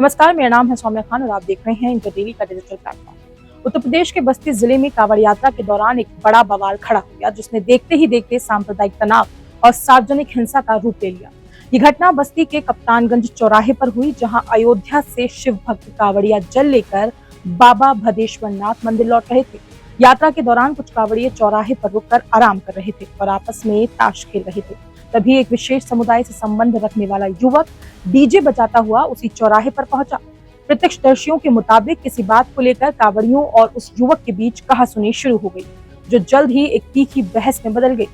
नमस्कार, मेरा नाम है सौम्या खान और आप देख रहे हैं इंडिया डेली का डिजिटल प्लेटफॉर्म। उत्तर प्रदेश के बस्ती जिले में कांवड़ यात्रा के दौरान एक बड़ा बवाल खड़ा हो गया, जिसने देखते ही देखते सांप्रदायिक तनाव और सार्वजनिक हिंसा का रूप ले लिया। ये घटना बस्ती के कप्तानगंज चौराहे पर हुई, जहां अयोध्या से शिव भक्त कांवड़िया जल लेकर बाबा भदेश्वर नाथ मंदिर लौट रहे थे। यात्रा के दौरान कुछ कांवड़िये चौराहे पर रुककर आराम कर रहे थे और आपस में ताश खेल रहे थे। तभी एक विशेष समुदाय से संबंध रखने वाला युवक डीजे बजाता हुआ उसी चौराहे पर पहुंचा। प्रत्यक्षदर्शियों के मुताबिक किसी बात को लेकर कांवड़ियों और उस युवक के बीच कहासुनी शुरू हो गई, जो जल्द ही एक तीखी बहस में बदल गई।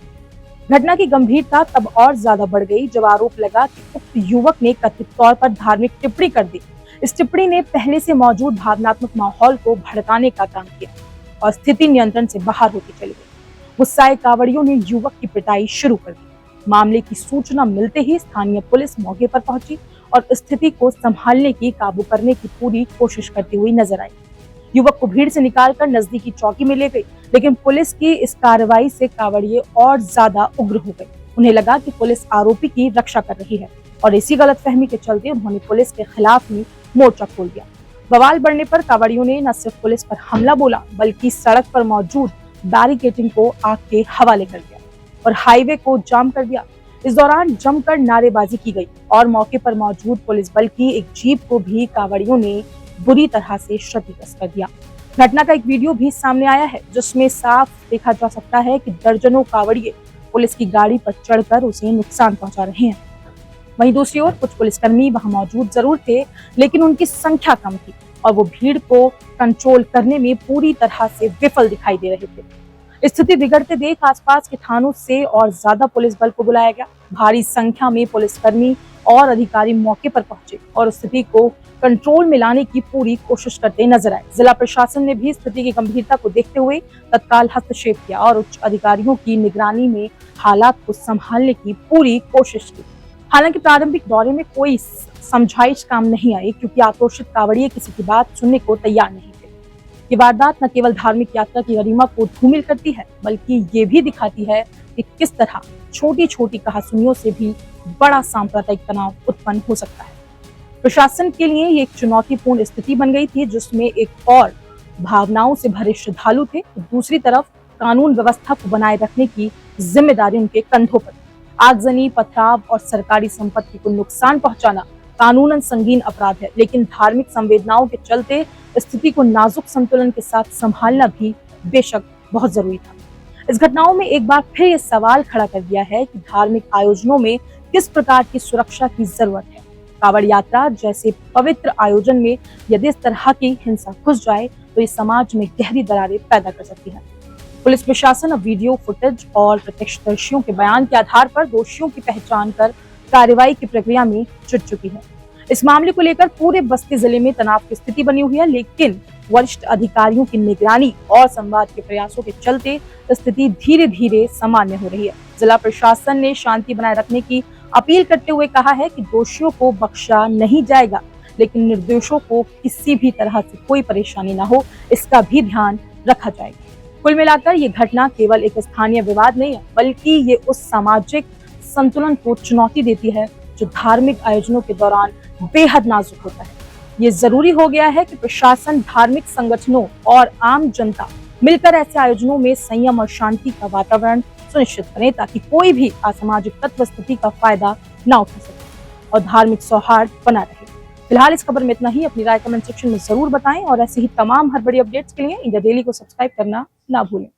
घटना की गंभीरता तब और ज्यादा बढ़ गई जब आरोप लगा कि उक्त युवक ने कथित तौर पर धार्मिक टिप्पणी कर दी। इस टिप्पणी ने पहले से मौजूद भावनात्मक माहौल को भड़काने का काम किया और स्थिति नियंत्रण से बाहर होती चली गई। गुस्साए कांवड़ियों ने युवक की पिटाई शुरू कर दी। मामले की सूचना मिलते ही स्थानीय पुलिस मौके पर पहुंची और स्थिति को संभालने की, काबू करने की पूरी कोशिश करती हुई नजर आई। युवक को भीड़ से निकालकर नजदीकी चौकी में ले गई, लेकिन पुलिस की इस कार्रवाई से कांवड़िये और ज्यादा उग्र हो गए। उन्हें लगा कि पुलिस आरोपी की रक्षा कर रही है और इसी गलतफहमी के चलते उन्होंने पुलिस के खिलाफ ही मोर्चा खोल दिया। बवाल बढ़ने पर कांवड़ियों ने न सिर्फ पुलिस पर हमला बोला, बल्कि सड़क पर मौजूद बैरिकेडिंग को आग के हवाले कर दिया और हाईवे को जाम कर दिया। इस दौरान जमकर नारेबाजी की गई और मौके पर मौजूद पुलिस बल की एक जीप को भी कांवड़ियों ने बुरी तरह से क्षतिग्रस्त कर दिया। घटना का एक वीडियो भी सामने आया है, जिसमें साफ देखा जा सकता है कि दर्जनों कांवड़िये पुलिस की गाड़ी पर चढ़कर उसे नुकसान पहुंचा रहे हैं। वहीं दूसरी ओर कुछ पुलिसकर्मी वहां मौजूद जरूर थे, लेकिन उनकी संख्या कम थी और वो भीड़ को कंट्रोल करने में पूरी तरह से विफल दिखाई दे रहे थे। स्थिति बिगड़ते देख आसपास के थानों से और ज्यादा पुलिस बल को बुलाया गया। भारी संख्या में पुलिसकर्मी और अधिकारी मौके पर पहुंचे और स्थिति को कंट्रोल में लाने की पूरी कोशिश करते नजर आए। जिला प्रशासन ने भी स्थिति की गंभीरता को देखते हुए तत्काल हस्तक्षेप किया और उच्च अधिकारियों की निगरानी में हालात को संभालने की पूरी कोशिश की। हालांकि प्रारंभिक दौरे में कोई समझाइश काम नहीं आई, क्योंकि आक्रोशित कांवड़िये किसी की बात सुनने को तैयार नहीं थे। ये वारदात न केवल धार्मिक यात्रा की गरिमा को धूमिल करती है, बल्कि ये भी दिखाती है कि किस तरह छोटी छोटी कहासुनियों से भी बड़ा सांप्रदायिक तनाव उत्पन्न हो सकता है। प्रशासन के लिए ये एक चुनौतीपूर्ण स्थिति बन गई थी, जिसमें एक और भावनाओं से भरे श्रद्धालु थे, तो दूसरी तरफ कानून व्यवस्था को बनाए रखने की जिम्मेदारी उनके कंधों पर। आगजनी, पथराव और सरकारी संपत्ति को नुकसान पहुंचाना कानूनन संगीन अपराध है, लेकिन धार्मिक संवेदनाओं के चलते स्थिति को नाजुक संतुलन के साथ संभालना भी बेशक बहुत जरूरी था। इस घटनाओं में एक बार फिर ये सवाल खड़ा कर दिया है कि धार्मिक आयोजनों में किस प्रकार की सुरक्षा की जरूरत है। कांवड़ यात्रा जैसे पवित्र आयोजन में यदि इस तरह की हिंसा घुस जाए, तो ये समाज में गहरी दरारें पैदा कर सकती है। पुलिस प्रशासन अब वीडियो फुटेज और प्रत्यक्षदर्शियों के बयान के आधार पर दोषियों की पहचान कर कार्रवाई की प्रक्रिया में जुट चुकी है। इस मामले को लेकर पूरे बस्ती जिले में तनाव की स्थिति बनी हुई है, लेकिन वरिष्ठ अधिकारियों की निगरानी और संवाद के प्रयासों के चलते स्थिति धीरे धीरे सामान्य हो रही है। जिला प्रशासन ने शांति बनाए रखने की अपील करते हुए कहा है कि दोषियों को बख्शा नहीं जाएगा, लेकिन निर्दोषों को किसी भी तरह से कोई परेशानी न हो, इसका भी ध्यान रखा जाएगा। कुल मिलाकर ये घटना केवल एक स्थानीय विवाद नहीं है, बल्कि ये उस सामाजिक संतुलन को चुनौती देती है जो धार्मिक आयोजनों के दौरान बेहद नाजुक होता है। ये जरूरी हो गया है कि प्रशासन, धार्मिक संगठनों और आम जनता मिलकर ऐसे आयोजनों में संयम और शांति का वातावरण सुनिश्चित करें, ताकि कोई भी असामाजिक तत्व स्थिति का फायदा न उठा सके और धार्मिक सौहार्द बना रहे। फिलहाल इस खबर में इतना ही। अपनी राय कमेंट सेक्शन में जरूर बताएं और ऐसे ही तमाम हर बड़ी अपडेट्स के लिए इंडिया डेली को सब्सक्राइब करना ना भूलें।